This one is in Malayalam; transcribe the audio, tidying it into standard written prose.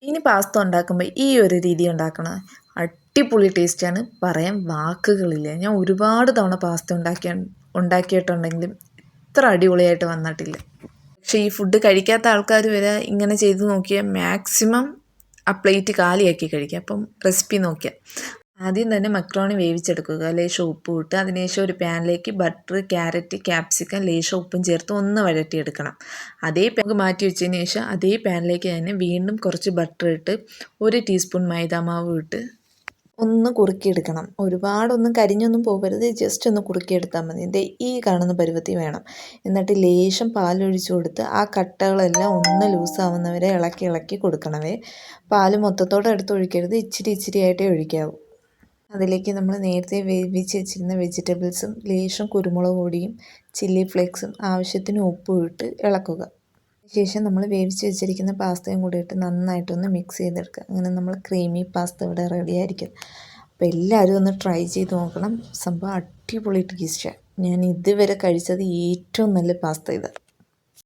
ഇനി പാസ്ത ഉണ്ടാക്കുമ്പോൾ ഈ ഒരു രീതി ഉണ്ടാക്കണം. അടിപൊളി ടേസ്റ്റാണ്, പറയാൻ വാക്കുകളില്ല. ഞാൻ ഒരുപാട് തവണ പാസ്ത ഉണ്ടാക്കിയിട്ടുണ്ടെങ്കിലും ഇത്ര അടിപൊളിയായിട്ട് വന്നിട്ടില്ല. പക്ഷേ ഈ ഫുഡ് കഴിക്കാത്ത ആൾക്കാർ വരെ ഇങ്ങനെ ചെയ്ത് നോക്കിയാൽ മാക്സിമം ആ പ്ലേറ്റ് കാലിയാക്കി കഴിക്കുക. അപ്പം റെസിപ്പി നോക്കിയാൽ ആദ്യം തന്നെ മക്രോണി വേവിച്ചെടുക്കുക. ലേശം ഉപ്പ് ഇട്ട് അതിനുശേഷം ഒരു പാനിലേക്ക് ബട്ടർ, ക്യാരറ്റ്, ക്യാപ്സിക്കം ലേശം ഉപ്പും ചേർത്ത് ഒന്ന് വഴറ്റിയെടുക്കണം. അതേ പാൻ മാറ്റി വെച്ചതിന് ശേഷം അതേ പാനിലേക്ക് തന്നെ വീണ്ടും കുറച്ച് ബട്ടർ ഇട്ട് 1 ടീസ്പൂൺ മൈദാമാവ് ഇട്ട് ഒന്ന് കുറുക്കിയെടുക്കണം. ഒരുപാടൊന്നും കരിഞ്ഞൊന്നും പോകരുത്, ജസ്റ്റ് ഒന്ന് കുറുക്കിയെടുത്താൽ മതി. ഈ കാണുന്ന പരുവത്തിൽ വേണം. എന്നിട്ട് ലേശം പാലൊഴിച്ച് കൊടുത്ത് ആ കട്ടകളെല്ലാം ഒന്ന് ലൂസാവുന്നവരെ ഇളക്കി ഇളക്കി കൊടുക്കണമേ. പാല് മൊത്തത്തോടെ എടുത്ത് ഒഴിക്കരുത്, ഇച്ചിരി ഇച്ചിരി ആയിട്ടേ ഒഴിക്കാവൂ. അതിലേക്ക് നമ്മൾ നേരത്തെ വേവിച്ച് വെച്ചിരുന്ന വെജിറ്റബിൾസും ലേശം കുരുമുളക് പൊടിയും ചില്ലി ഫ്ലേക്സും ആവശ്യത്തിന് ഉപ്പും ഇട്ട് ഇളക്കുക. ശേഷം നമ്മൾ വേവിച്ച് വെച്ചിരിക്കുന്ന പാസ്തയും കൂടി ഇട്ട് നന്നായിട്ടൊന്ന് മിക്സ് ചെയ്തെടുക്കുക. അങ്ങനെ നമ്മൾ ക്രീമി പാസ്ത ഇവിടെ റെഡി ആയിരിക്കും. അപ്പോൾ എല്ലാവരും ഒന്ന് ട്രൈ ചെയ്ത് നോക്കണം. സംഭവം അടിപൊളി ടേസ്റ്റാണ്. ഞാൻ ഇതുവരെ കഴിച്ചത് ഏറ്റവും നല്ല പാസ്ത ഇത്.